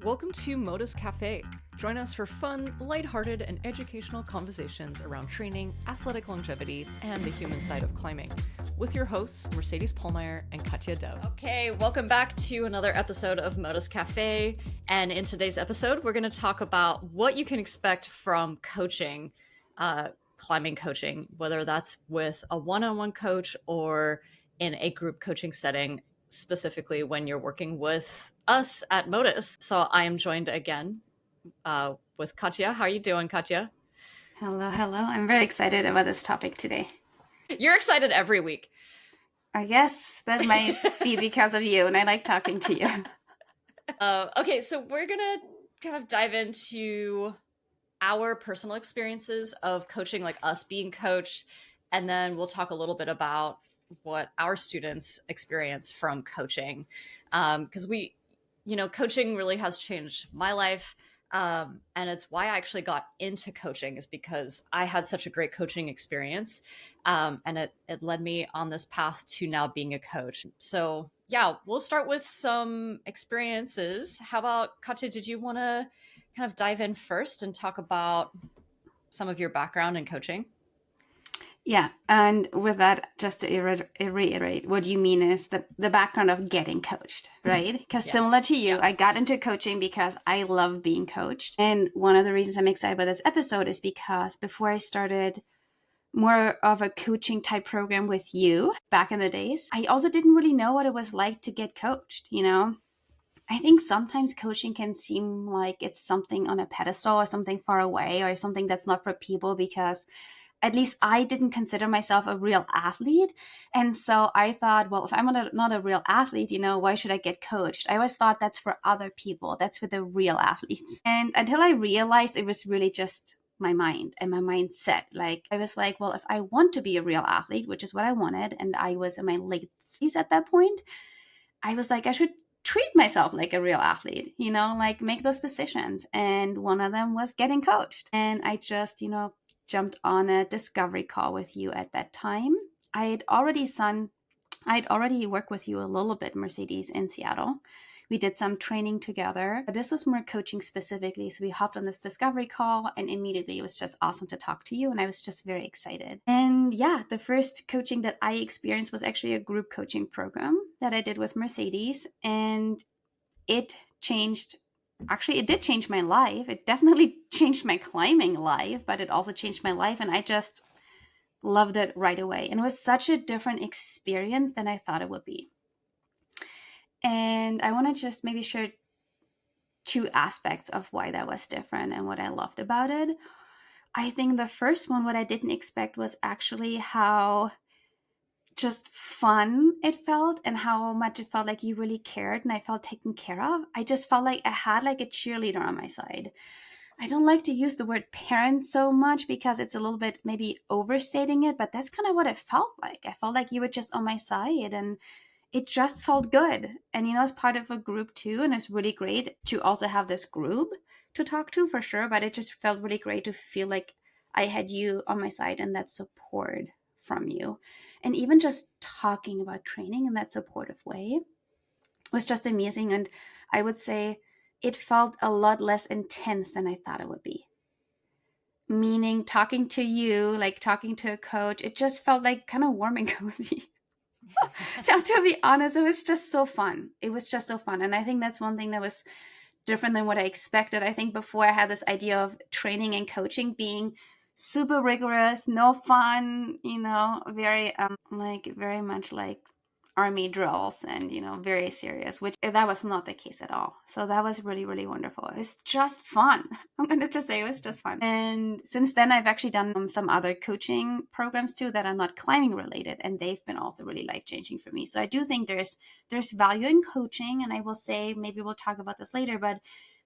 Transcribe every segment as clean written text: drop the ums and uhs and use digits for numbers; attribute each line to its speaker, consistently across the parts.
Speaker 1: Welcome to Modus Cafe. Join us for fun, lighthearted, and educational conversations around training, athletic longevity, and the human side of climbing. With your hosts, Mercedes Pollmeyer and Katja Dev.
Speaker 2: Okay, welcome back to another episode of Modus Cafe. And in today's episode, we're going to talk about what you can expect from coaching, climbing coaching, whether that's with a one-on-one coach or in a group coaching setting, specifically when you're working with us at Modus. So I am joined again with Katja. How are you doing, Katja?
Speaker 3: Hello. I'm very excited about this topic today.
Speaker 2: You're excited every week.
Speaker 3: I guess that might be because of you, and I like talking to you.
Speaker 2: Okay, so we're going to kind of dive into our personal experiences of coaching, like us being coached, and then we'll talk a little bit about what our students experience from coaching. Because coaching really has changed my life. And it's why I actually got into coaching, is because I had such a great coaching experience. And it led me on this path to now being a coach. So yeah, we'll start with some experiences. How about, Katja, did you want to kind of dive in first and talk about some of your background in coaching?
Speaker 3: Yeah, and with that, just to reiterate, what you mean is the background of getting coached, right? Because similar to you, I got into coaching because I love being coached. And one of the reasons I'm excited about this episode is because before I started more of a coaching type program with you back in the days, I also didn't really know what it was like to get coached, I think sometimes coaching can seem like it's something on a pedestal or something far away or something that's not for people, because at least I didn't consider myself a real athlete. And so I thought, well, if I'm not a real athlete, why should I get coached? I always thought that's for other people. That's for the real athletes. And until I realized it was really just my mind and my mindset. Like, I was like, well, if I want to be a real athlete, which is what I wanted, and I was in my late 30s at that point, I was like, I should treat myself like a real athlete, like make those decisions. And one of them was getting coached. And I just, jumped on a discovery call with you at that time. I'd already worked with you a little bit, Mercedes, in Seattle. We did some training together, but this was more coaching specifically. So we hopped on this discovery call, and immediately it was just awesome to talk to you. And I was just very excited. And yeah, the first coaching that I experienced was actually a group coaching program that I did with Mercedes. And it did change my life. It definitely changed my climbing life, but it also changed my life. And I just loved it right away. And it was such a different experience than I thought it would be. And I want to just maybe share two aspects of why that was different and what I loved about it. I think the first one, what I didn't expect, was actually how just fun it felt and how much it felt like you really cared and I felt taken care of. I just felt like I had like a cheerleader on my side. I don't like to use the word parent so much because it's a little bit maybe overstating it, but that's kind of what it felt like. I felt like you were just on my side, and it just felt good. And, as part of a group too, and it's really great to also have this group to talk to for sure, but it just felt really great to feel like I had you on my side and that support from you. And even just talking about training in that supportive way was just amazing. And I would say it felt a lot less intense than I thought it would be. Meaning talking to you, like talking to a coach, it just felt like kind of warm and cozy. So to be honest, it was just so fun. It was just so fun. And I think that's one thing that was different than what I expected. I think before I had this idea of training and coaching being super rigorous, no fun, very very much like army drills and, very serious, which that was not the case at all. So that was really, really wonderful. It's just fun. I'm going to just say it was just fun. And since then, I've actually done some other coaching programs too that are not climbing related, and they've been also really life-changing for me. So I do think there's value in coaching, and I will say, maybe we'll talk about this later, but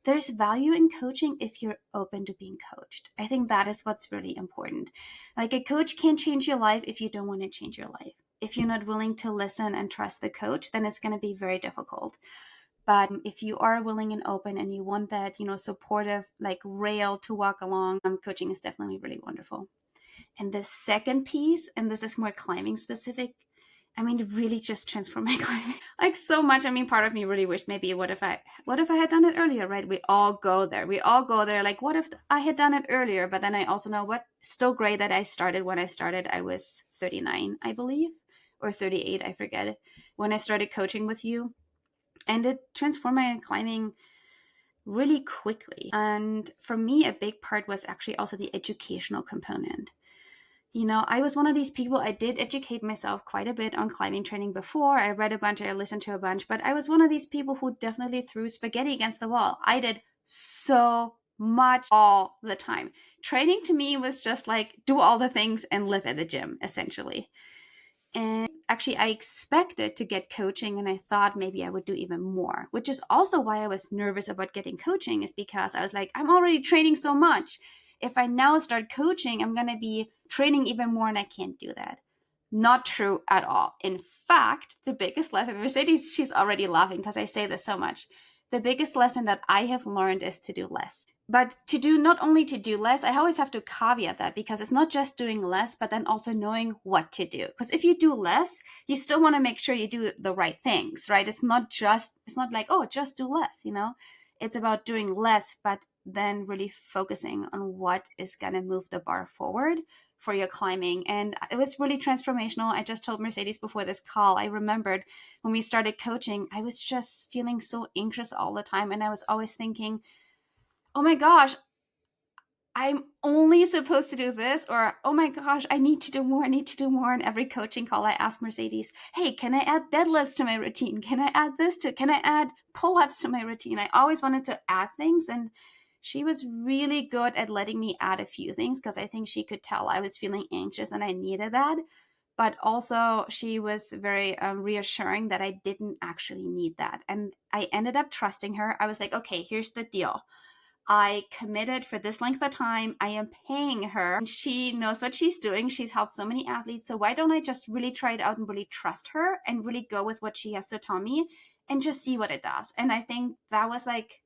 Speaker 3: there's value in coaching if you're open to being coached. I think that is what's really important. Like, a coach can't change your life if you don't want to change your life. If you're not willing to listen and trust the coach, then it's going to be very difficult. But if you are willing and open and you want that, supportive, like rail to walk along, coaching is definitely really wonderful. And the second piece, and this is more climbing specific, I mean, it really just transformed my climbing like so much. I mean, part of me really wished maybe what if I had done it earlier, right? We all go there. Like, what if I had done it earlier? But then I also know what still great that I started when I started. I was 39, I believe, or 38, I forget, when I started coaching with you. And it transformed my climbing really quickly. And for me, a big part was actually also the educational component. You know, I was one of these people, I did educate myself quite a bit on climbing training before. I read a bunch, I listened to a bunch, but I was one of these people who definitely threw spaghetti against the wall. I did so much all the time. Training to me was just like do all the things and live at the gym, essentially. And actually, I expected to get coaching and I thought maybe I would do even more, which is also why I was nervous about getting coaching, is because I was like, I'm already training so much. If I now start coaching, I'm going to be training even more and I can't do that. Not true at all. In fact, the biggest lesson, Mercedes, she's already laughing because I say this so much. The biggest lesson that I have learned is to do less. But to do, not only to do less, I always have to caveat that, because it's not just doing less, but then also knowing what to do. Because if you do less, you still want to make sure you do the right things, right? It's not like, oh, just do less, you know? It's about doing less, but then really focusing on what is going to move the bar forward for your climbing. And it was really transformational. I just told Mercedes before this call, I remembered when we started coaching, I was just feeling so anxious all the time. And I was always thinking, oh my gosh, I'm only supposed to do this, or oh my gosh, I need to do more. And every coaching call, I ask Mercedes, hey, can I add deadlifts to my routine? Can I add pull-ups to my routine? I always wanted to add things, and she was really good at letting me add a few things because I think she could tell I was feeling anxious and I needed that. But also she was very reassuring that I didn't actually need that. And I ended up trusting her. I was like, okay, here's the deal. I committed for this length of time. I am paying her. She knows what she's doing. She's helped so many athletes. So why don't I just really try it out and really trust her and really go with what she has to tell me and just see what it does? And I think that was like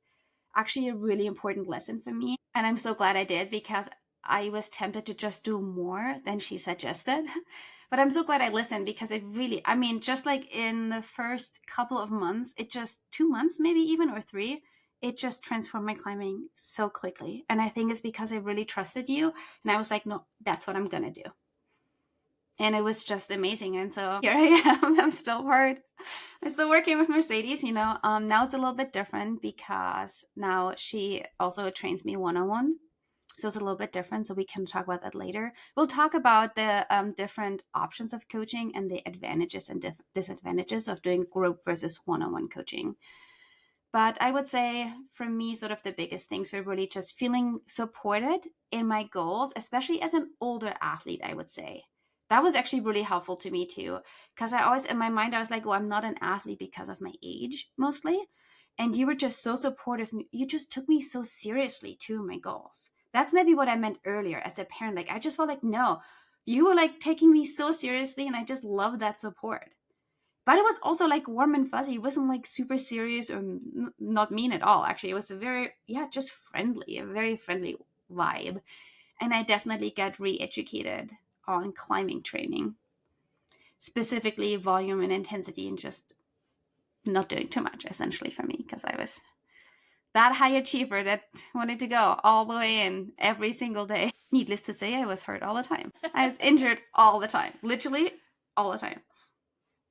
Speaker 3: actually a really important lesson for me. And I'm so glad I did, because I was tempted to just do more than she suggested. But I'm so glad I listened, because it really, I mean, just like in the first couple of months, it just 2 months, maybe even, or 3, it just transformed my climbing so quickly. And I think it's because I really trusted you. And I was like, no, that's what I'm going to do. And it was just amazing. And so here I am. I'm still working with Mercedes, you know. Now it's a little bit different because now she also trains me one-on-one. So it's a little bit different. So we can talk about that later. We'll talk about the different options of coaching and the advantages and disadvantages of doing group versus one-on-one coaching. But I would say for me, sort of the biggest things were really just feeling supported in my goals, especially as an older athlete, I would say. That was actually really helpful to me too. Because I always, in my mind, I was like, well, I'm not an athlete because of my age, mostly. And you were just so supportive. You just took me so seriously to my goals. That's maybe what I meant earlier as a parent. Like, I just felt like, no, you were like taking me so seriously. And I just love that support. But it was also like warm and fuzzy. It wasn't like super serious or not mean at all. Actually, it was just friendly, a very friendly vibe. And I definitely got re-educated on climbing training, specifically volume and intensity, and just not doing too much, essentially, for me, because I was that high achiever that wanted to go all the way in every single day. Needless to say, I was hurt all the time. I was injured all the time, literally all the time.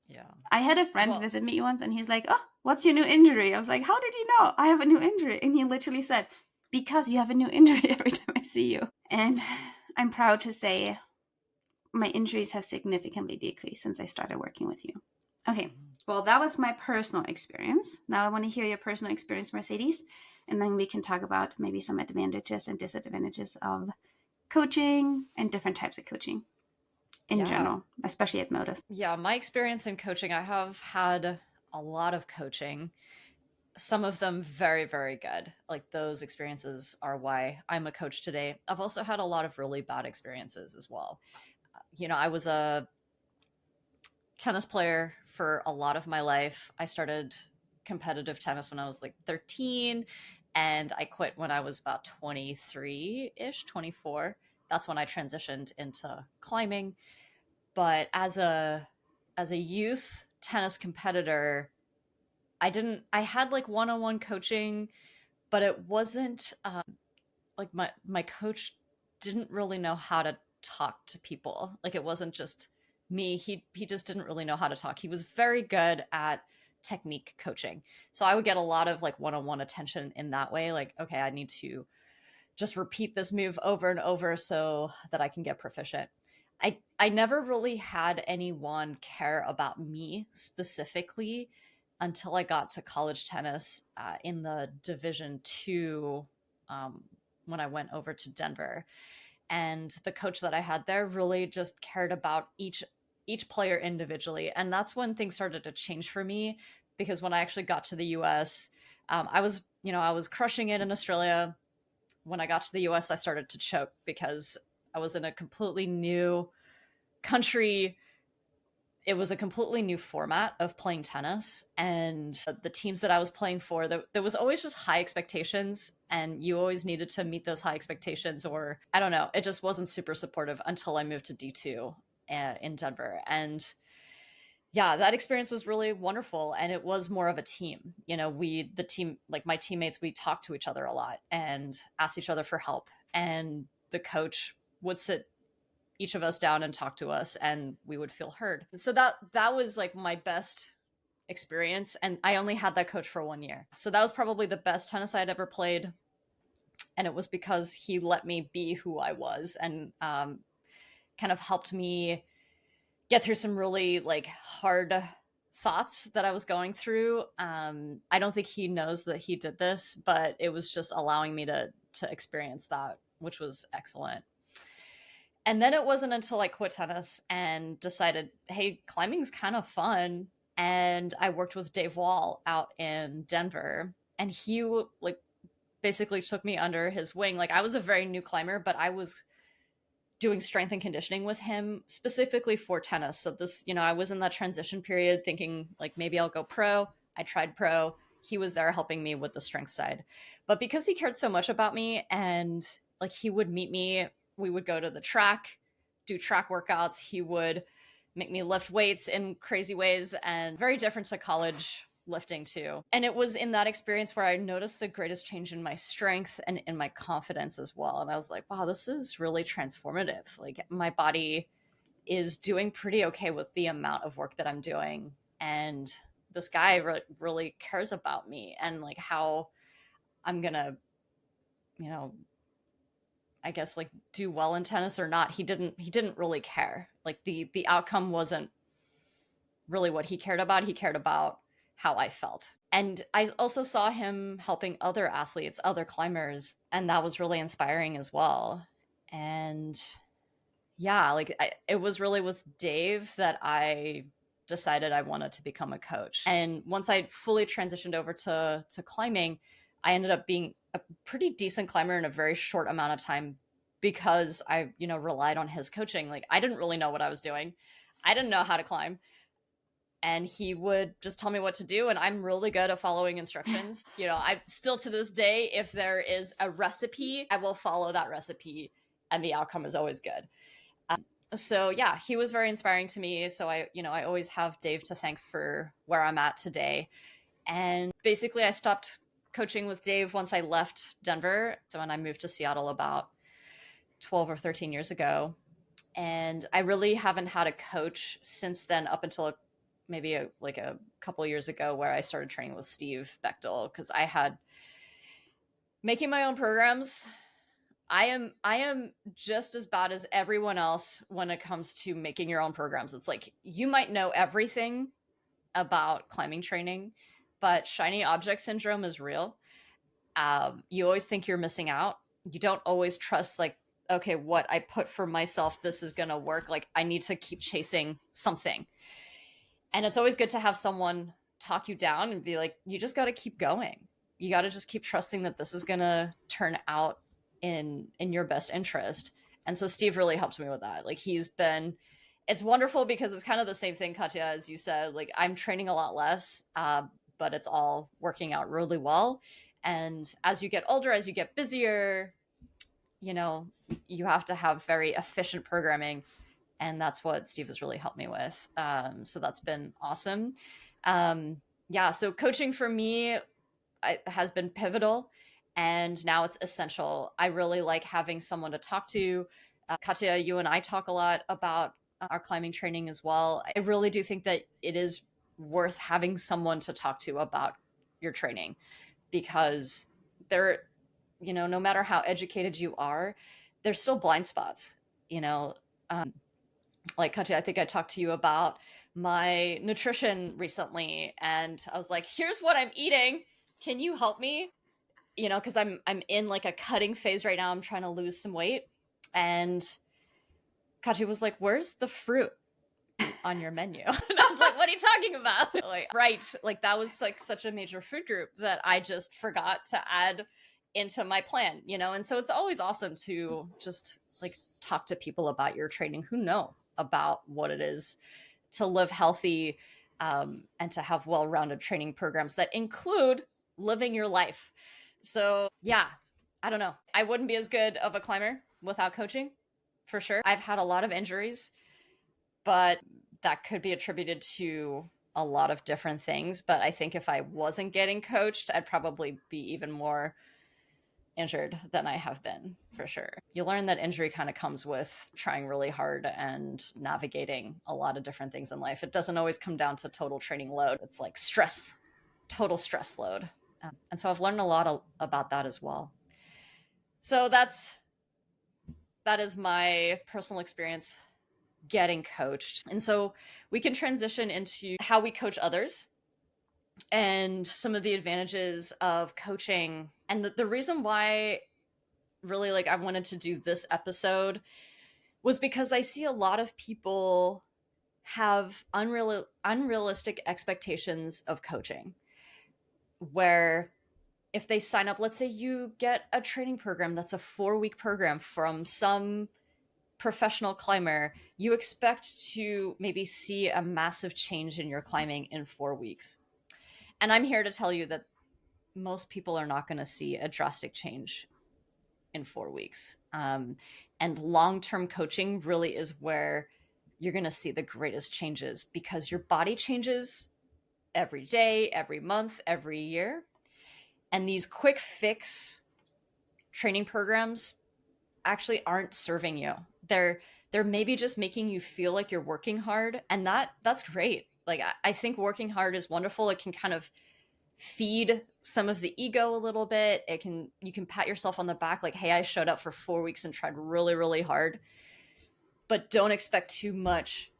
Speaker 2: Yeah.
Speaker 3: I had a friend visit me once, and he's like, oh, what's your new injury? I was like, how did you know I have a new injury? And he literally said, because you have a new injury every time I see you. And I'm proud to say my injuries have significantly decreased since I started working with you. Okay, well, that was my personal experience. Now I want to hear your personal experience, Mercedes, and then we can talk about maybe some advantages and disadvantages of coaching and different types of coaching in general, especially at Modus.
Speaker 2: Yeah, my experience in coaching, I have had a lot of coaching, some of them very, very good. Like, those experiences are why I'm a coach today. I've also had a lot of really bad experiences as well. You know, I was a tennis player for a lot of my life. I started competitive tennis when I was like 13, and I quit when I was about 23-ish, 24. That's when I transitioned into climbing. But as a as a youth tennis competitor, I had like one-on-one coaching, but it wasn't like my coach didn't really know how to talk to people. Like it wasn't just me. He just didn't really know how to talk. He was very good at technique coaching. So I would get a lot of like one-on-one attention in that way. Like, okay, I need to just repeat this move over and over so that I can get proficient. I never really had anyone care about me specifically until I got to college tennis in the Division 2 when I went over to Denver. And the coach that I had there really just cared about each player individually. And that's when things started to change for me, because when I actually got to the US, I was crushing it in Australia. When I got to the US, I started to choke because I was in a completely new country. It was a completely new format of playing tennis, and the teams that I was playing for, there was always just high expectations, and you always needed to meet those high expectations, or I don't know, it just wasn't super supportive until I moved to D2 in Denver. And yeah, that experience was really wonderful, and it was more of a team. The team, like my teammates, we talked to each other a lot and asked each other for help, and the coach would sit each of us down and talk to us, and we would feel heard. So that was like my best experience, and I only had that coach for 1 year. So that was probably the best tennis I'd ever played, and it was because he let me be who I was, and kind of helped me get through some really like hard thoughts that I was going through. I don't think he knows that he did this, but it was just allowing me to experience that, which was excellent. And then it wasn't until I quit tennis and decided, hey, climbing's kind of fun. And I worked with Dave Wall out in Denver, and he like basically took me under his wing. Like I was a very new climber, but I was doing strength and conditioning with him specifically for tennis. So this, I was in that transition period thinking like maybe I'll go pro. I tried pro. He was there helping me with the strength side. But because he cared so much about me, and like he would meet me, we would go to the track, do track workouts. He would make me lift weights in crazy ways, and very different to college lifting too. And it was in that experience where I noticed the greatest change in my strength and in my confidence as well. And I was like, wow, this is really transformative. Like my body is doing pretty okay with the amount of work that I'm doing. And this guy really cares about me and like how I'm going to, I guess like do well in tennis or not. He didn't really care. Like the outcome wasn't really what he cared about. He cared about how I felt. And I also saw him helping other athletes, other climbers, and that was really inspiring as well. And yeah, like it was really with Dave that I decided I wanted to become a coach. And once I fully transitioned over to climbing, I ended up being a pretty decent climber in a very short amount of time because I, relied on his coaching. Like I didn't really know what I was doing. I didn't know how to climb. And he would just tell me what to do. And I'm really good at following instructions. I still to this day, if there is a recipe, I will follow that recipe and the outcome is always good. So yeah, he was very inspiring to me. So I always have Dave to thank for where I'm at today. And basically I stopped coaching with Dave once I left Denver. So when I moved to Seattle about 12 or 13 years ago, and I really haven't had a coach since then up until maybe a couple years ago where I started training with Steve Bechtel, because I had making my own programs. I am just as bad as everyone else when it comes to making your own programs. It's like you might know everything about climbing training, but shiny object syndrome is real. You always think you're missing out. You don't always trust like, okay, what I put for myself, this is going to work. Like I need to keep chasing something. And it's always good to have someone talk you down and be like, you just got to keep going. You got to just keep trusting that this is going to turn out in your best interest. And so Steve really helped me with that. Like it's wonderful because it's kind of the same thing, Katja, as you said, like I'm training a lot less, but it's all working out really well. And as you get older, as you get busier, you have to have very efficient programming. And that's what Steve has really helped me with. So that's been awesome. So coaching for me has been pivotal, and now it's essential. I really like having someone to talk to. Katja, you and I talk a lot about our climbing training as well. I really do think that it is worth having someone to talk to about your training, because there, no matter how educated you are, there's still blind spots, like Katja, I think I talked to you about my nutrition recently, and I was like, here's what I'm eating. Can you help me? Because I'm in like a cutting phase right now. I'm trying to lose some weight. And Katja was like, where's the fruit on your menu? And I was like, what are you talking about? Like, right. Like that was like such a major food group that I just forgot to add into my plan, And so it's always awesome to just like talk to people about your training who know about what it is to live healthy, and to have well-rounded training programs that include living your life. So yeah, I don't know. I wouldn't be as good of a climber without coaching, for sure. I've had a lot of injuries, but that could be attributed to a lot of different things. But I think if I wasn't getting coached, I'd probably be even more injured than I have been, for sure. You learn that injury kind of comes with trying really hard and navigating a lot of different things in life. It doesn't always come down to total training load. It's like stress, total stress load. And so I've learned a lot about that as well. So that is my personal experience getting coached. And so we can transition into how we coach others and some of the advantages of coaching. And the reason why really like I wanted to do this episode was because I see a lot of people have unrealistic expectations of coaching, where if they sign up, let's say you get a training program that's a 4-week program from some professional climber, you expect to maybe see a massive change in your climbing in 4 weeks. And I'm here to tell you that most people are not going to see a drastic change in 4 weeks. And long-term coaching really is where you're going to see the greatest changes, because your body changes every day, every month, every year. And these quick fix training programs actually aren't serving you. They're maybe just making you feel like you're working hard, and that's great. Like I think working hard is wonderful. It can kind of feed some of the ego a little bit. You can pat yourself on the back like, hey, I showed up for 4 weeks and tried really, really hard. But don't expect too much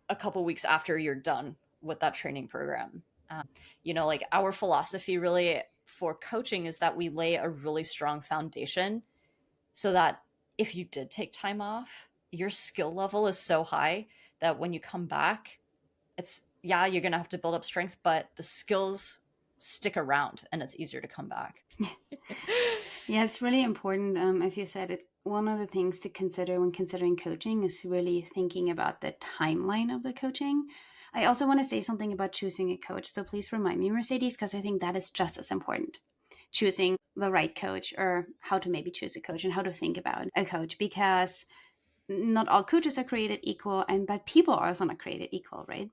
Speaker 2: a couple weeks after you're done with that training program. Like our philosophy really for coaching is that we lay a really strong foundation so that if you did take time off, your skill level is so high that when you come back, you're going to have to build up strength, but the skills stick around and it's easier to come back.
Speaker 3: Yeah, it's really important. As you said, one of the things to consider when considering coaching is really thinking about the timeline of the coaching. I also want to say something about choosing a coach. So please remind me, Mercedes, because I think that is just as important. Choosing the right coach, or how to maybe choose a coach and how to think about a coach, because not all coaches are created equal, but people are also not created equal, right?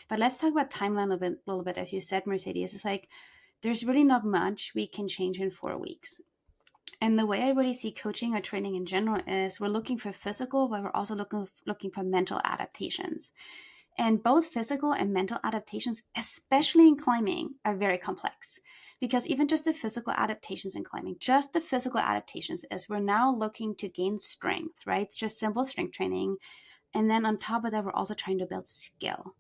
Speaker 3: But let's talk about timeline a little bit. As you said, Mercedes, it's like there's really not much we can change in 4 weeks. And the way I really see coaching or training in general is we're looking for physical, but we're also looking for mental adaptations. And both physical and mental adaptations, especially in climbing, are very complex. Because even just the physical adaptations in climbing, just the physical adaptations is we're now looking to gain strength, right? It's just simple strength training. And then on top of that, we're also trying to build skill.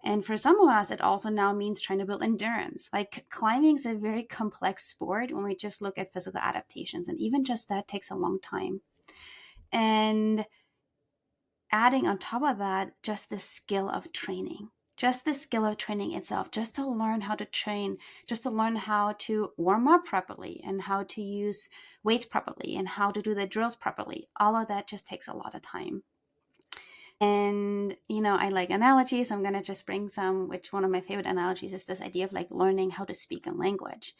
Speaker 3: And for some of us, it also now means trying to build endurance. Like climbing is a very complex sport when we just look at physical adaptations. And even just that takes a long time. And adding on top of that, just the skill of training. Just the skill of training itself, just to learn how to train, just to learn how to warm up properly and how to use weights properly and how to do the drills properly. All of that just takes a lot of time. And, I like analogies. I'm going to just bring some, which one of my favorite analogies is this idea of like learning how to speak a language.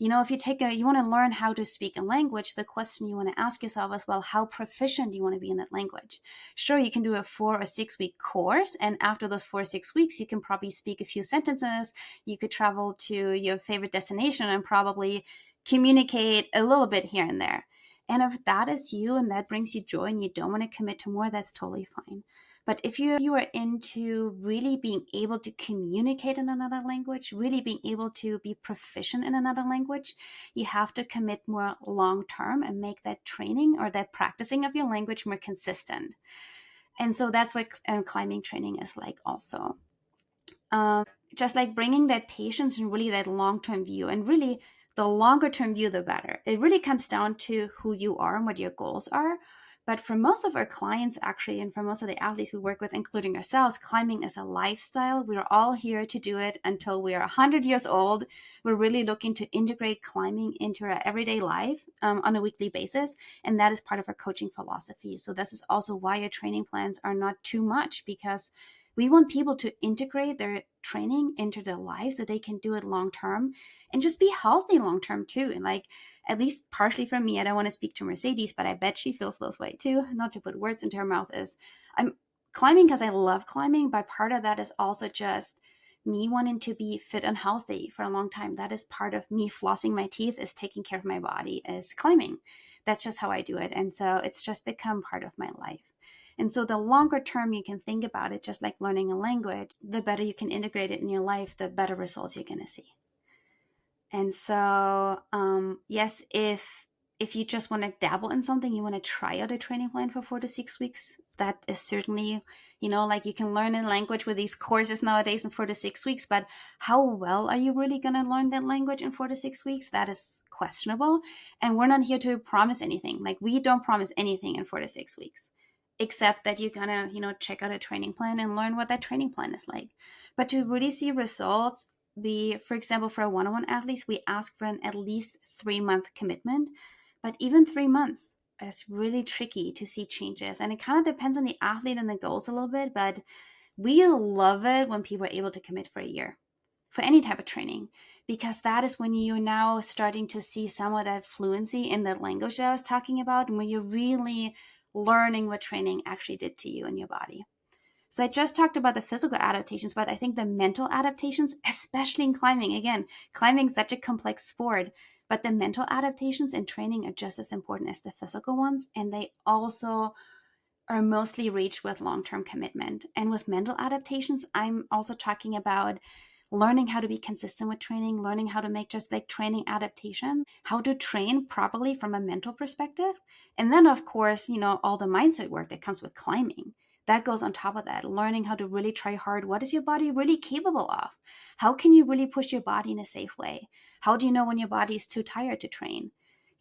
Speaker 3: If you want to learn how to speak a language, the question you want to ask yourself is, well, how proficient do you want to be in that language? Sure, you can do a 4 or 6 week course, and after those 4 or 6 weeks, you can probably speak a few sentences. You could travel to your favorite destination and probably communicate a little bit here and there. And if that is you and that brings you joy and you don't want to commit to more, that's totally fine. But if you are into really being able to communicate in another language, really being able to be proficient in another language, you have to commit more long term and make that training or that practicing of your language more consistent. And so that's what climbing training is like also. Just like bringing that patience and really that long-term view, and really the longer term view, the better. It really comes down to who you are and what your goals are. But for most of our clients, actually, and for most of the athletes we work with, including ourselves, climbing is a lifestyle. We're all here to do it until we are 100 years old. We're really looking to integrate climbing into our everyday life on a weekly basis. And that is part of our coaching philosophy. So this is also why our training plans are not too much, because we want people to integrate their training into their life so they can do it long term and just be healthy long term too. And like, at least partially from me, I don't want to speak to Mercedes, but I bet she feels this way too. Not to put words into her mouth, is I'm climbing because I love climbing, but part of that is also just me wanting to be fit and healthy for a long time. That is part of me flossing my teeth, is taking care of my body, is climbing. That's just how I do it. And so it's just become part of my life. And so the longer term you can think about it, just like learning a language, the better you can integrate it in your life, the better results you're going to see. And so, yes, if you just want to dabble in something, you want to try out a training plan for 4 to 6 weeks, that is certainly, like you can learn a language with these courses nowadays in 4 to 6 weeks, but how well are you really going to learn that language in 4 to 6 weeks? That is questionable. And we're not here to promise anything. Like, we don't promise anything in 4 to 6 weeks, except that you're going to, check out a training plan and learn what that training plan is like. But to really see results, for example, for a one-on-one athletes, we ask for an at least 3-month commitment. But even 3 months is really tricky to see changes. And it kind of depends on the athlete and the goals a little bit. But we love it when people are able to commit for a year for any type of training, because that is when you're now starting to see some of that fluency in the language that I was talking about, and when you're really learning what training actually did to you and your body. So I just talked about the physical adaptations, but I think the mental adaptations, especially in climbing, again, climbing is such a complex sport, but the mental adaptations in training are just as important as the physical ones. And they also are mostly reached with long-term commitment. And with mental adaptations, I'm also talking about learning how to be consistent with training, learning how to make just like training adaptation, how to train properly from a mental perspective. And then, of course, all the mindset work that comes with climbing. That goes on top of that, learning how to really try hard. What is your body really capable of? How can you really push your body in a safe way? How do you know when your body is too tired to train?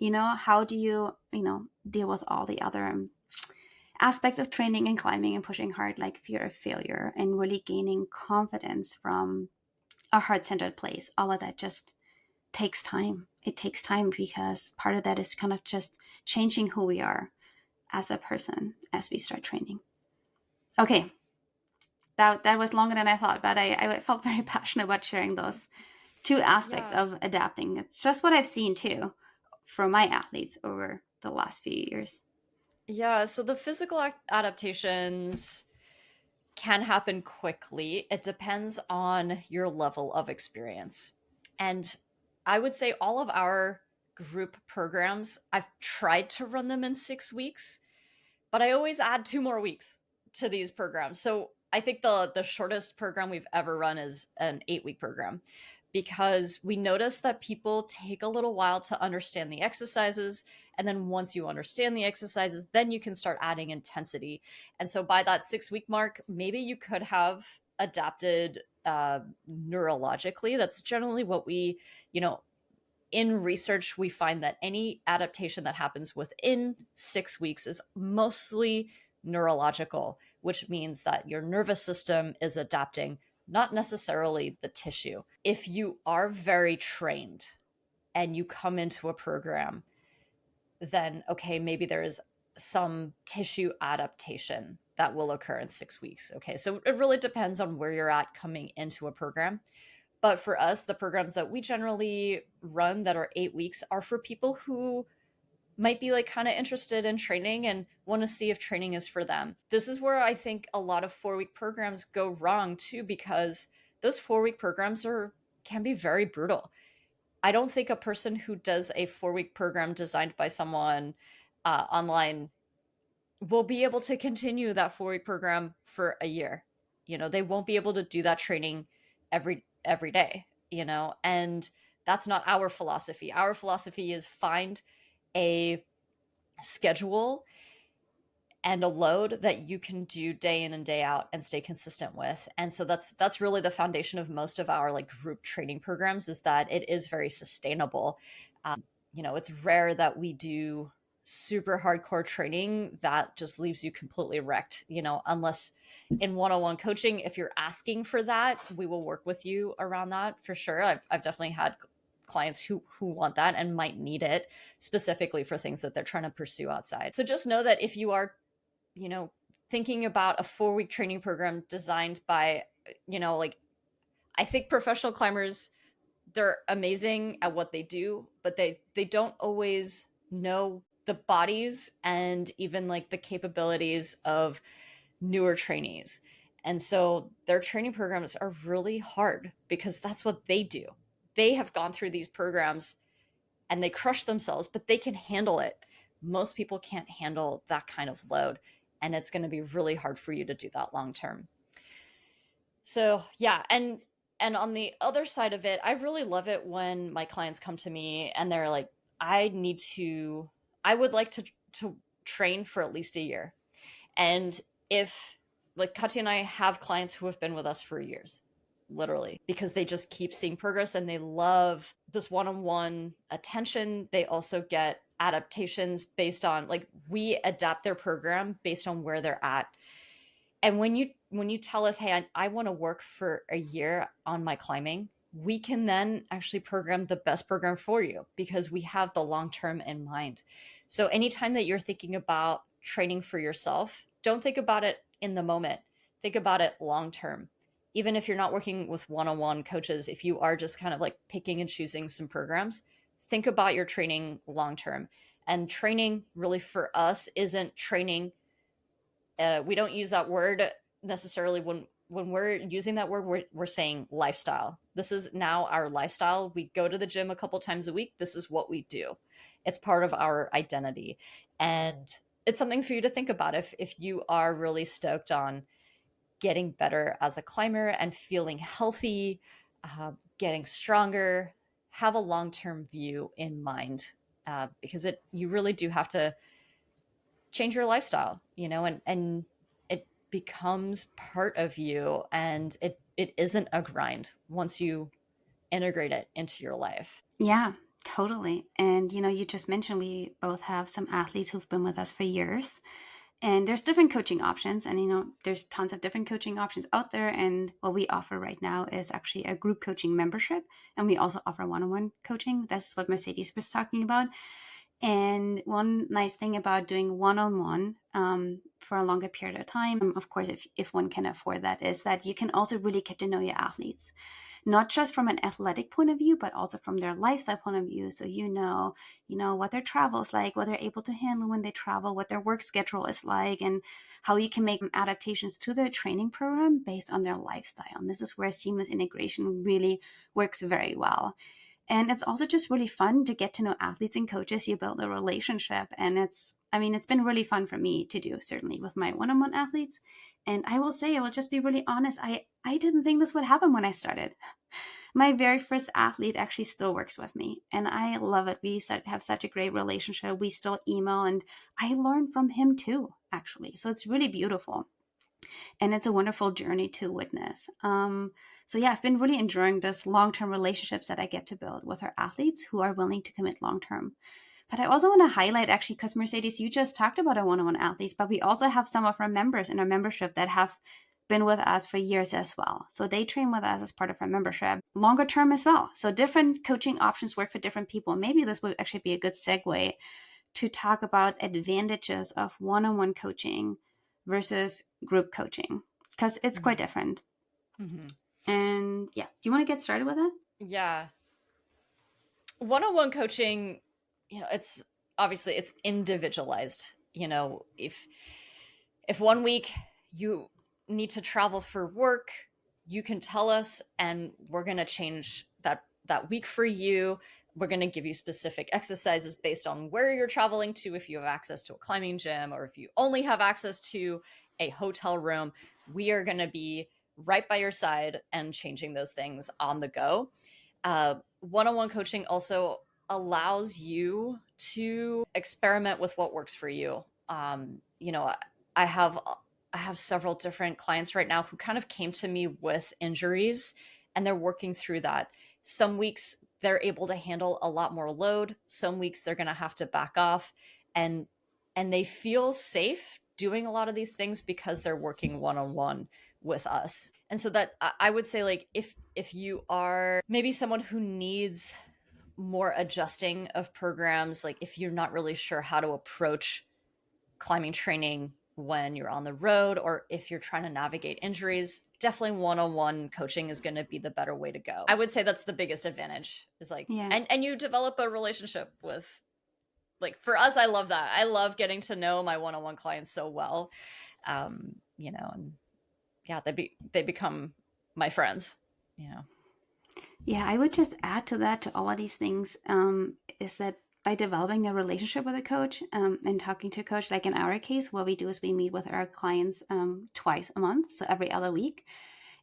Speaker 3: How do you, deal with all the other aspects of training and climbing and pushing hard, like fear of failure, and really gaining confidence from a heart-centered place. All of that just takes time. It takes time because part of that is kind of just changing who we are as a person as we start training. Okay, that was longer than I thought, but I felt very passionate about sharing those 2 aspects of adapting. It's just what I've seen too from my athletes over the last few years.
Speaker 2: Yeah, so the physical adaptations can happen quickly. It depends on your level of experience. And I would say all of our group programs, I've tried to run them in 6 weeks, but I always add 2 more weeks to these programs. So I think the shortest program we've ever run is an 8-week program, because we notice that people take a little while to understand the exercises. And then once you understand the exercises, then you can start adding intensity. And so by that 6-week mark, maybe you could have adapted neurologically. That's generally what we, in research, we find that any adaptation that happens within 6 weeks is mostly neurological, which means that your nervous system is adapting, not necessarily the tissue. If you are very trained and you come into a program, then okay, maybe there is some tissue adaptation that will occur in 6 weeks. Okay, so it really depends on where you're at coming into a program. But for us, the programs that we generally run that are 8 weeks are for people who might be like kind of interested in training and want to see if training is for them. This is where I think a lot of 4-week programs go wrong too, because those 4-week programs can be very brutal. I don't think a person who does a 4-week program designed by someone online will be able to continue that 4-week program for a year. They won't be able to do that training every day, and that's not our philosophy. Our philosophy is find a schedule and a load that you can do day in and day out and stay consistent with. And so that's really the foundation of most of our like group training programs, is that it is very sustainable. It's rare that we do super hardcore training that just leaves you completely wrecked, unless in one-on-one coaching, if you're asking for that, we will work with you around that for sure. I've definitely had clients who want that and might need it specifically for things that they're trying to pursue outside. So just know that if you are, thinking about a 4-week training program designed by, like, I think professional climbers, they're amazing at what they do, but they don't always know the bodies and even like the capabilities of newer trainees. And so their training programs are really hard because that's what they do. They have gone through these programs and they crush themselves, but they can handle it. Most people can't handle that kind of load, and it's going to be really hard for you to do that long term. So yeah, and on the other side of it, I really love it when my clients come to me and they're like, I would like to train for at least a year. And if, like, Katja and I have clients who have been with us for years, literally, because they just keep seeing progress and they love this one-on-one attention. They also get adaptations based on, like, we adapt their program based on where they're at. And when you tell us, hey, I want to work for a year on my climbing, we can then actually program the best program for you because we have the long term in mind. So anytime that you're thinking about training for yourself, don't think about it in the moment. Think about it long term. Even if you're not working with one-on-one coaches, if you are just kind of like picking and choosing some programs, think about your training long term. And training really for us isn't training. We don't use that word necessarily when we're using that word, we're saying lifestyle. This is now our lifestyle. We go to the gym a couple times a week. This is what we do. It's part of our identity. And it's something for you to think about if you are really stoked on getting better as a climber and feeling healthy, getting stronger. Have a long-term view in mind, because you really do have to change your lifestyle, and it becomes part of you, and it isn't a grind once you integrate it into your life.
Speaker 3: Yeah, totally. And, you just mentioned we both have some athletes who've been with us for years. And there's different coaching options. And, there's tons of different coaching options out there. And what we offer right now is actually a group coaching membership. And we also offer one-on-one coaching. That's what Mercedes was talking about. And one nice thing about doing one-on-one for a longer period of time, of course, if one can afford that, is that you can also really get to know your athletes. Not just from an athletic point of view, but also from their lifestyle point of view. So you know what their travel is like, what they're able to handle when they travel, what their work schedule is like, and how you can make adaptations to their training program based on their lifestyle. And this is where seamless integration really works very well. And it's also just really fun to get to know athletes and coaches. You build a relationship, and it's been really fun for me to do, certainly with my one-on-one athletes. And I will say, I will just be really honest, I didn't think this would happen when I started. My very first athlete actually still works with me, and I love it. We have such a great relationship. We still email, and I learn from him too, actually. So it's really beautiful. And it's a wonderful journey to witness. So yeah, I've been really enjoying this long-term relationships that I get to build with our athletes who are willing to commit long-term. But I also want to highlight, actually, because Mercedes, you just talked about our one-on-one athletes, but we also have some of our members in our membership that have been with us for years as well. So they train with us as part of our membership longer term as well. So different coaching options work for different people. Maybe this would actually be a good segue to talk about advantages of one-on-one coaching versus group coaching, because it's quite different.
Speaker 2: Mm-hmm.
Speaker 3: And yeah, do you want to get started with that?
Speaker 2: Yeah. One-on-one coaching, it's obviously it's individualized. If one week you need to travel for work, you can tell us and we're going to change that week for you. We're going to give you specific exercises based on where you're traveling to, if you have access to a climbing gym or if you only have access to a hotel room. We are going to be right by your side and changing those things on the go. One-on-one coaching also allows you to experiment with what works for you. I have I have several different clients right now who kind of came to me with injuries and they're working through that. Some weeks they're able to handle a lot more load. Some weeks they're going to have to back off, and they feel safe doing a lot of these things because they're working one-on-one with us. And so that I would say, like, if you are maybe someone who needs more adjusting of programs, like if you're not really sure how to approach climbing training when you're on the road, or if you're trying to navigate injuries, definitely one-on-one coaching is going to be the better way to go. I would say that's the biggest advantage, is like,
Speaker 3: Yeah.
Speaker 2: and you develop a relationship with, like, for us, I love that. I love getting to know my one-on-one clients so well. And yeah, they become my friends,
Speaker 3: Yeah, I would just add to that, to all of these things, is that by developing a relationship with a coach, and talking to a coach, like in our case, what we do is we meet with our clients twice a month, so every other week,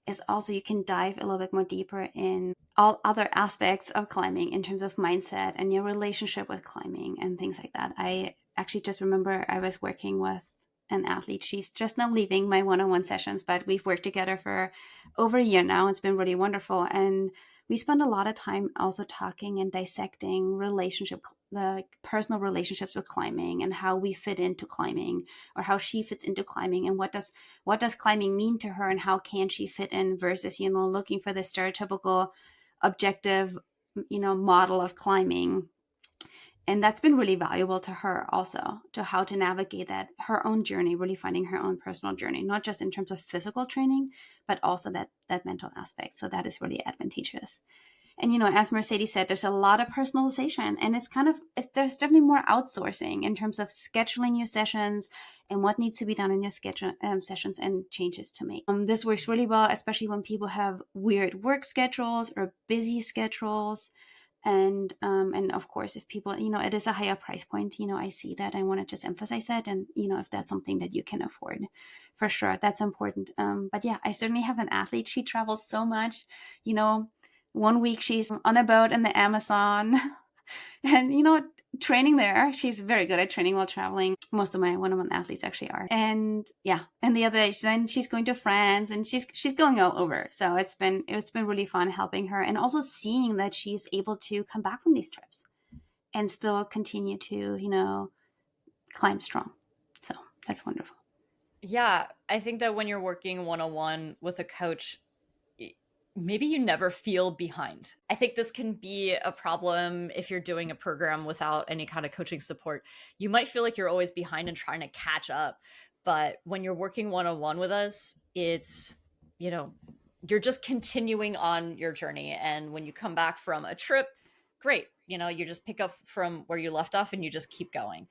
Speaker 3: is also you can dive a little bit more deeper in all other aspects of climbing in terms of mindset and your relationship with climbing and things like that. I actually just remember I was working with an athlete. She's just now leaving my one-on-one sessions, but we've worked together for over a year now. It's been really wonderful. And we spend a lot of time also talking and dissecting like personal relationships with climbing and how we fit into climbing, or how she fits into climbing, and what does climbing mean to her and how can she fit in, versus looking for the stereotypical objective model of climbing. And that's been really valuable to her also, to how to navigate her own journey, really finding her own personal journey, not just in terms of physical training, but also that mental aspect. So that is really advantageous. And as Mercedes said, there's a lot of personalization, and there's definitely more outsourcing in terms of scheduling your sessions and what needs to be done in your schedule sessions and changes to make. This works really well, especially when people have weird work schedules or busy schedules. And of course, if people, it is a higher price point, I see that. I want to just emphasize that. And, if that's something that you can afford, for sure, that's important. But yeah, I certainly have an athlete. She travels so much, one week she's on a boat in the Amazon and, training there. She's very good at training while traveling. Most of my one-on-one athletes actually are. And yeah, and the other day, then she's going to France, and she's going all over. So it's been really fun helping her, and also seeing that she's able to come back from these trips and still continue to, climb strong. So that's wonderful.
Speaker 2: Yeah, I think that when you're working one-on-one with a coach, maybe you never feel behind. I think this can be a problem if you're doing a program without any kind of coaching support. You might feel like you're always behind and trying to catch up. But when you're working one-on-one with us, it's, you're just continuing on your journey. And when you come back from a trip, great. You just pick up from where you left off and you just keep going.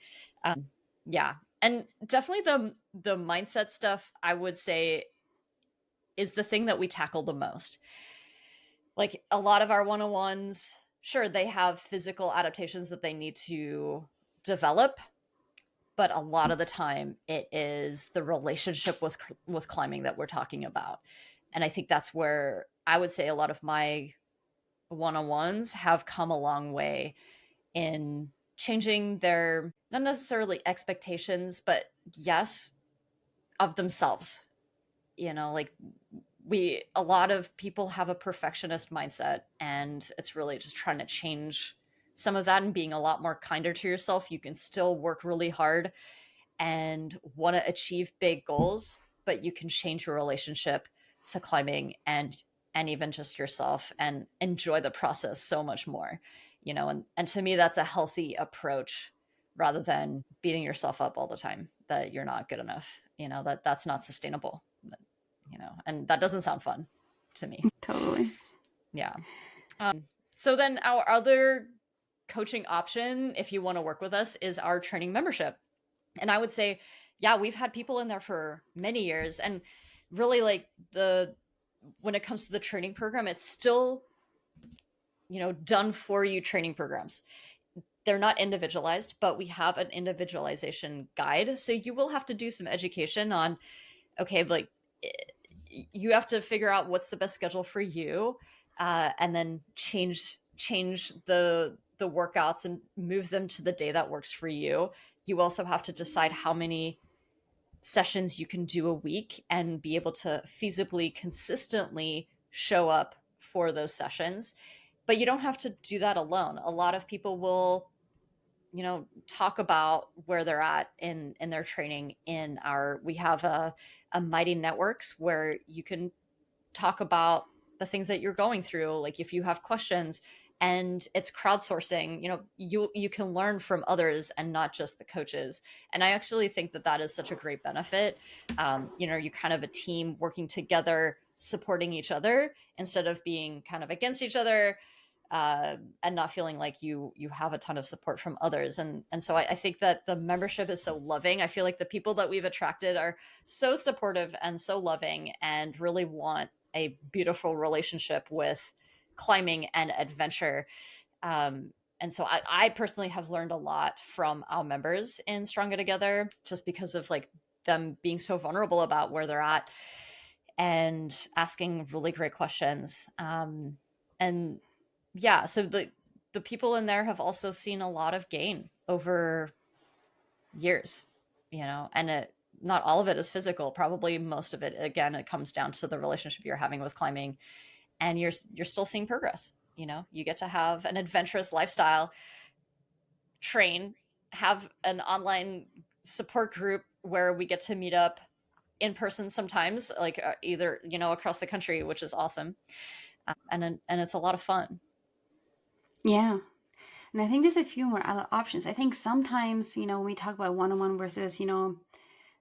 Speaker 2: Yeah. And definitely the mindset stuff, I would say, is the thing that we tackle the most. Like, a lot of our one-on-ones, sure, they have physical adaptations that they need to develop, but a lot of the time it is the relationship with climbing that we're talking about. And I think that's where I would say a lot of my one-on-ones have come a long way in changing their, not necessarily expectations, but yes, of themselves. Like, a lot of people have a perfectionist mindset, and it's really just trying to change some of that and being a lot more kinder to yourself. You can still work really hard and want to achieve big goals, but you can change your relationship to climbing and even just yourself, and enjoy the process so much more. And to me, that's a healthy approach, rather than beating yourself up all the time that you're not good enough. That's not sustainable. And that doesn't sound fun. to me.
Speaker 3: Totally.
Speaker 2: Yeah. So then our other coaching option, if you want to work with us, is our training membership. And I would say, yeah, we've had people in there for many years, and really like when it comes to the training program, it's still, done for you training programs. They're not individualized, but we have an individualization guide. So you will have to do some education on, okay, like you have to figure out what's the best schedule for you, and then change the workouts and move them to the day that works for you. You also have to decide how many sessions you can do a week and be able to feasibly consistently show up for those sessions. But you don't have to do that alone. A lot of people will, talk about where they're at in their training. We have a Mighty Networks where you can talk about the things that you're going through, like if you have questions, and it's crowdsourcing. You can learn from others and not just the coaches. And I actually think that is such a great benefit. You're kind of a team working together, supporting each other instead of being kind of against each other, and not feeling like you have a ton of support from others. And so I think that the membership is so loving. I feel like the people that we've attracted are so supportive and so loving and really want a beautiful relationship with climbing and adventure. And so I personally have learned a lot from our members in Stronger Together, just because of like them being so vulnerable about where they're at and asking really great questions. And yeah, so the people in there have also seen a lot of gain over years, and not all of it is physical. Probably most of it, again, it comes down to the relationship you're having with climbing, and you're still seeing progress. You get to have an adventurous lifestyle, train, have an online support group where we get to meet up in person sometimes, like either across the country, which is awesome, and it's a lot of fun.
Speaker 3: Yeah. And I think there's a few more other options. I think sometimes, when we talk about one-on-one versus,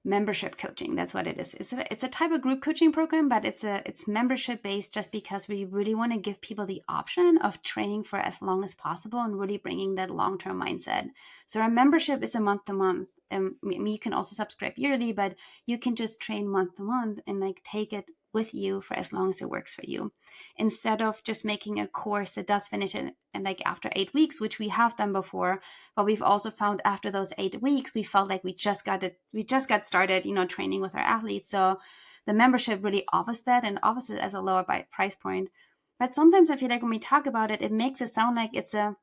Speaker 3: membership coaching, that's what it is. It's a type of group coaching program, but it's membership based, just because we really want to give people the option of training for as long as possible and really bringing that long-term mindset. So our membership is a month to month. You can also subscribe yearly, but you can just train month to month and like take it with you for as long as it works for you, instead of just making a course that does finish it and like after 8 weeks, which we have done before. But we've also found after those 8 weeks, we felt like we just got started, training with our athletes. So the membership really offers that, and offers it as a lower price point. But sometimes I feel like when we talk about it, it makes it sound like it's a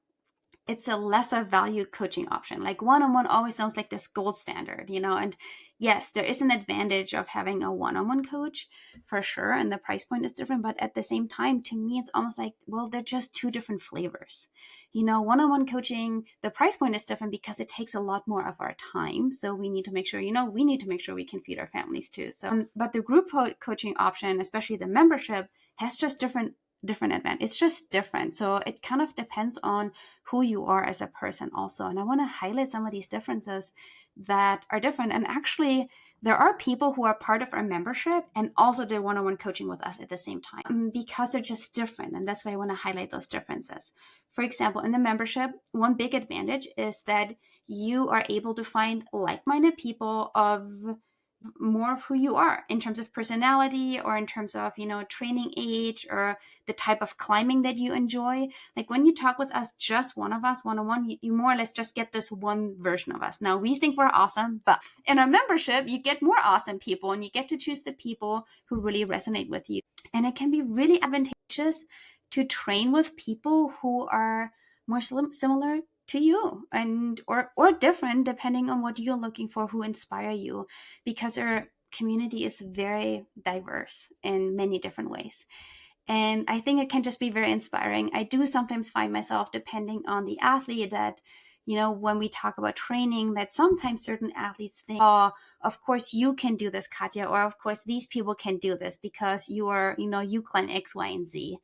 Speaker 3: lesser value coaching option. Like one-on-one always sounds like this gold standard, and yes, there is an advantage of having a one-on-one coach for sure. And the price point is different, but at the same time, to me, it's almost like, well, they're just two different flavors. One-on-one coaching, the price point is different because it takes a lot more of our time. So we need to make sure, we can feed our families too. So, but the group coaching option, especially the membership, has just different advantage. It's just different. So it kind of depends on who you are as a person also. And I want to highlight some of these differences that are different. And actually, there are people who are part of our membership and also do one-on-one coaching with us at the same time, because they're just different. And that's why I want to highlight those differences. For example, in the membership, one big advantage is that you are able to find like-minded people of more of who you are in terms of personality, or in terms of, training age, or the type of climbing that you enjoy. Like when you talk with us, just one of us one-on-one, you more or less just get this one version of us. Now we think we're awesome, but in our membership, you get more awesome people, and you get to choose the people who really resonate with you. And it can be really advantageous to train with people who are more similar to you, and or different, depending on what you're looking for, who inspire you, because our community is very diverse in many different ways. And I think it can just be very inspiring. I do sometimes find myself, depending on the athlete, that when we talk about training, that sometimes certain athletes think, oh, of course you can do this, Katja, or of course these people can do this because you are, you climb X, Y, and Z.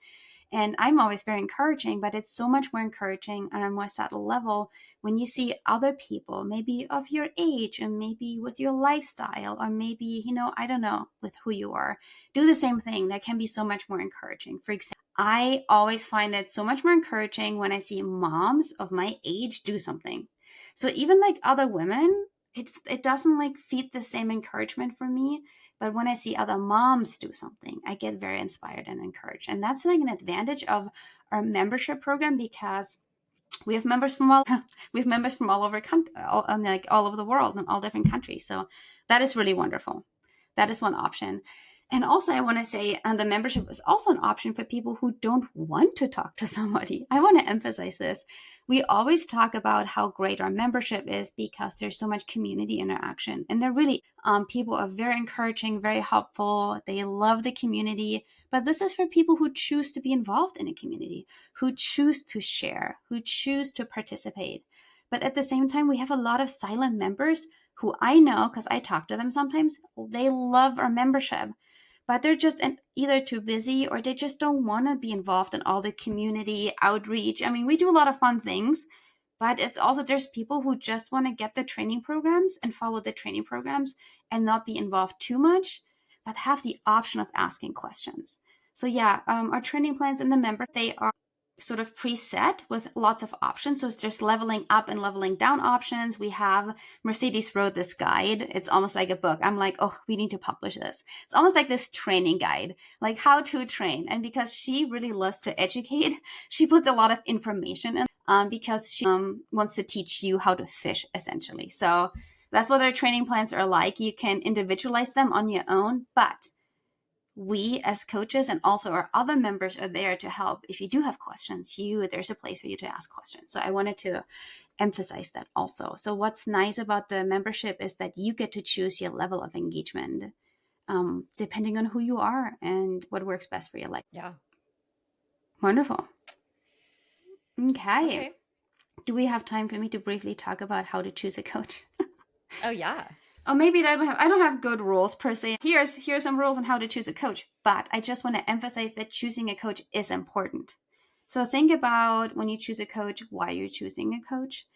Speaker 3: And I'm always very encouraging, but it's so much more encouraging on a more subtle level when you see other people, maybe of your age and maybe with your lifestyle, or maybe, I don't know, with who you are, do the same thing. That can be so much more encouraging. For example, I always find it so much more encouraging when I see moms of my age do something. So even like other women, it doesn't like feed the same encouragement for me. But when I see other moms do something, I get very inspired and encouraged. And that's like an advantage of our membership program, because we have members from all over all over the world in all different countries. So that is really wonderful. That is one option. And also, I want to say, the membership is also an option for people who don't want to talk to somebody. I want to emphasize this. We always talk about how great our membership is because there's so much community interaction. And they're really, people are very encouraging, very helpful. They love the community. But this is for people who choose to be involved in a community, who choose to share, who choose to participate. But at the same time, we have a lot of silent members who I know, because I talk to them sometimes, they love our membership, but they're just either too busy or they just don't want to be involved in all the community outreach. I mean, we do a lot of fun things, but it's also, there's people who just want to get the training programs and follow the training programs and not be involved too much, but have the option of asking questions. So yeah, our training plans in the member, they are sort of preset with lots of options. So it's just leveling up and leveling down options. We have, Mercedes wrote this guide. It's almost like a book. I'm like, oh, we need to publish this. It's almost like this training guide, like how to train. And because she really loves to educate, she puts a lot of information in, because she wants to teach you how to fish, essentially. So that's what our training plans are like. You can individualize them on your own, but we as coaches and also our other members are there to help. If you do have questions, there's a place for you to ask questions. So I wanted to emphasize that also. So what's nice about the membership is that you get to choose your level of engagement, depending on who you are and what works best for your life.
Speaker 2: Yeah.
Speaker 3: Wonderful.
Speaker 2: Okay.
Speaker 3: Do we have time for me to briefly talk about how to choose a coach?
Speaker 2: Oh yeah.
Speaker 3: Or maybe I don't have good rules per se. Here's some rules on how to choose a coach, but I just want to emphasize that choosing a coach is important. So think about when you choose a coach, why you're choosing a coach,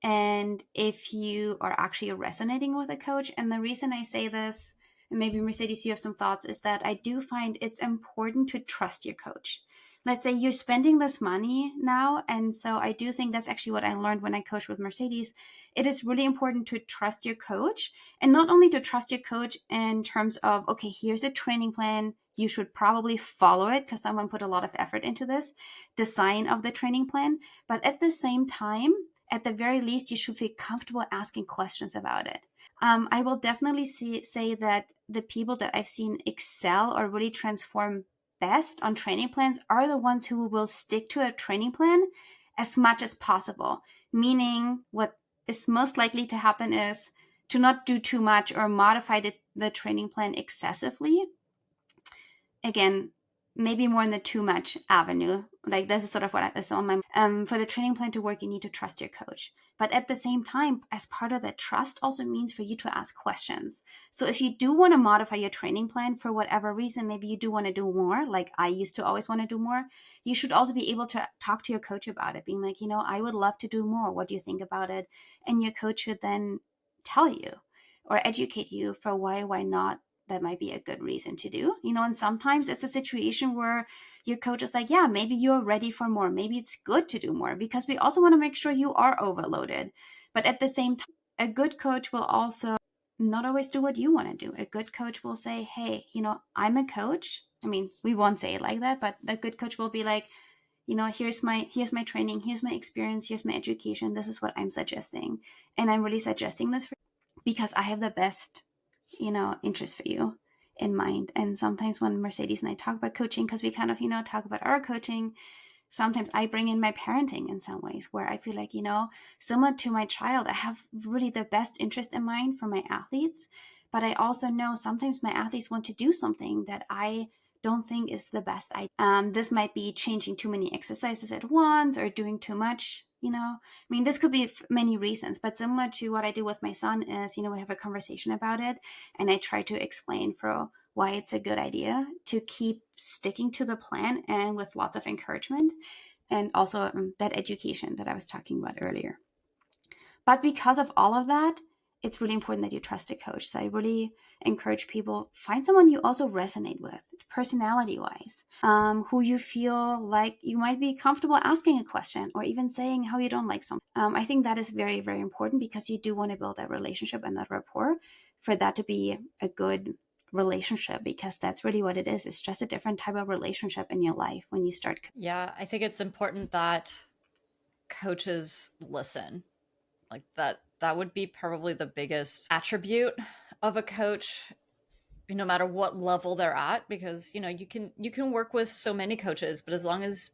Speaker 3: and if you are actually resonating with a coach. And the reason I say this, and maybe Mercedes, you have some thoughts, is that I do find it's important to trust your coach. Let's say you're spending this money now. And so I do think that's actually what I learned when I coached with Mercedes. It is really important to trust your coach, and not only to trust your coach in terms of, okay, here's a training plan. You should probably follow it because someone put a lot of effort into this design of the training plan. But at the same time, at the very least, you should feel comfortable asking questions about it. I will definitely say that the people that I've seen excel or really transform best on training plans are the ones who will stick to a training plan as much as possible. Meaning, what is most likely to happen is to not do too much or modify the training plan excessively. Again, maybe more in the too much avenue. Like this is sort of what is on my for the training plan to work, you need to trust your coach. But at the same time, as part of that trust also means for you to ask questions. So if you do want to modify your training plan for whatever reason, maybe you do want to do more, like I used to always want to do more, you should also be able to talk to your coach about it, being like, I would love to do more. What do you think about it? And your coach should then tell you or educate you for why not that might be a good reason to do, and sometimes it's a situation where your coach is like, yeah, maybe you're ready for more. Maybe it's good to do more, because we also want to make sure you are overloaded. But at the same time, a good coach will also not always do what you want to do. A good coach will say, hey, I'm a coach. I mean, we won't say it like that, but the good coach will be like, here's my training, here's my experience, here's my education. This is what I'm suggesting. And I'm really suggesting this because I have the best interest for you in mind. And sometimes when Mercedes and I talk about coaching, because we kind of, talk about our coaching, sometimes I bring in my parenting in some ways where I feel like, similar to my child, I have really the best interest in mind for my athletes. But I also know sometimes my athletes want to do something that I don't think is the best idea. This might be changing too many exercises at once or doing too much. I mean, this could be many reasons, but similar to what I do with my son is, we have a conversation about it, and I try to explain for why it's a good idea to keep sticking to the plan and with lots of encouragement and also that education that I was talking about earlier. But because of all of that, it's really important that you trust a coach. So I really encourage people, find someone you also resonate with, personality-wise, who you feel like you might be comfortable asking a question or even saying how you don't like something. I think that is very, very important because you do want to build that relationship and that rapport for that to be a good relationship, because that's really what it is. It's just a different type of relationship in your life when you start.
Speaker 2: Yeah, I think it's important that coaches listen. Like that would be probably the biggest attribute of a coach, no matter what level they're at, because you can work with so many coaches, but as long as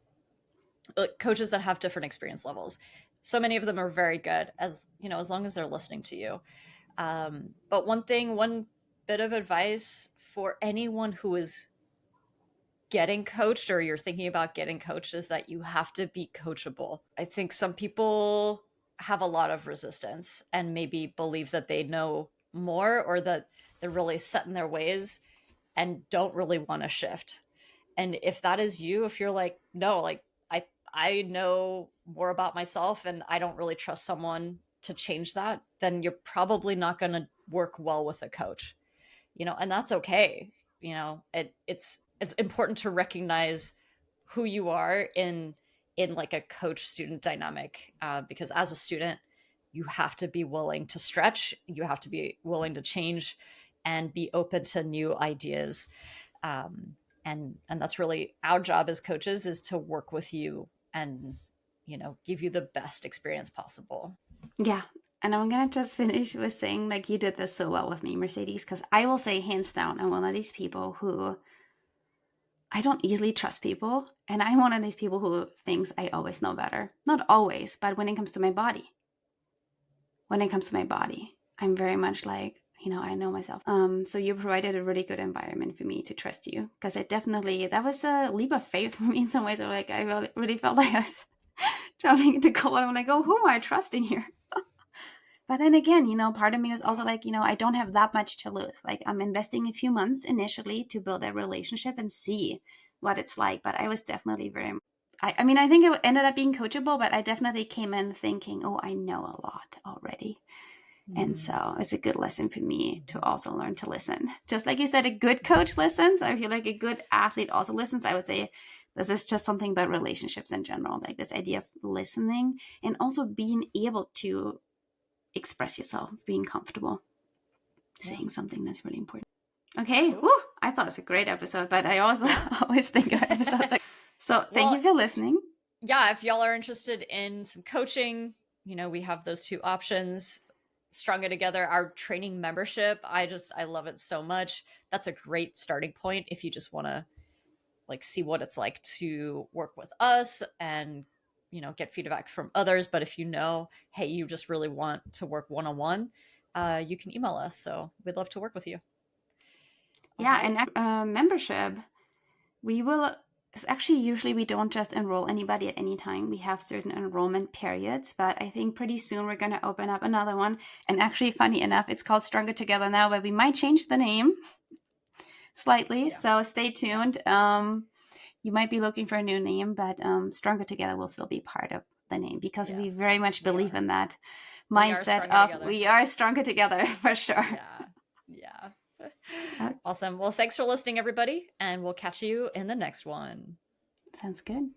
Speaker 2: coaches that have different experience levels, so many of them are very good, as as long as they're listening to you. But one bit of advice for anyone who is getting coached or you're thinking about getting coached is that you have to be coachable. I think some people have a lot of resistance and maybe believe that they know more, or that they're really set in their ways and don't really want to shift. And if that is you, if you're like, no, like I know more about myself and I don't really trust someone to change that, then you're probably not going to work well with a coach. And that's okay. It's important to recognize who you are in like a coach student dynamic, because as a student, you have to be willing to stretch, you have to be willing to change and be open to new ideas. And that's really our job as coaches, is to work with you and give you the best experience possible.
Speaker 3: Yeah. And I'm going to just finish with saying, like, you did this so well with me, Mercedes, because I will say hands down, I'm one of these people who I don't easily trust people. And I'm one of these people who thinks I always know better. Not always, but when it comes to my body, I'm very much like, I know myself. So you provided a really good environment for me to trust you, because that was a leap of faith for me in some ways. Or like, I really felt like I was jumping into cold. I'm like, oh, who am I trusting here? But then again, part of me was also like, I don't have that much to lose. Like, I'm investing a few months initially to build a relationship and see what it's like. But I was definitely I mean, I think it ended up being coachable, but I definitely came in thinking, oh, I know a lot already. And so it's a good lesson for me to also learn to listen. Just like you said, a good coach listens. I feel like a good athlete also listens. I would say this is just something about relationships in general, like this idea of listening and also being able to express yourself, being comfortable saying something that's really important. Okay. Woo, I thought it was a great episode, but I also always think of episodes like, so thank you for listening.
Speaker 2: Yeah, if y'all are interested in some coaching, we have those two options. Stronger Together, our training membership, I love it so much. That's a great starting point if you just want to like see what it's like to work with us and get feedback from others. But if hey, you just really want to work one-on-one, you can email us. So we'd love to work with you.
Speaker 3: Yeah. Right. And membership, we will actually, usually we don't just enroll anybody at any time. We have certain enrollment periods, but I think pretty soon we're going to open up another one. And actually, funny enough, it's called Stronger Together now, but we might change the name slightly. Yeah. So stay tuned. You might be looking for a new name, but Stronger Together will still be part of the name, because we very much believe in that mindset of we are stronger together for sure.
Speaker 2: Yeah. Awesome. Well, thanks for listening, everybody, and we'll catch you in the next one.
Speaker 3: Sounds good.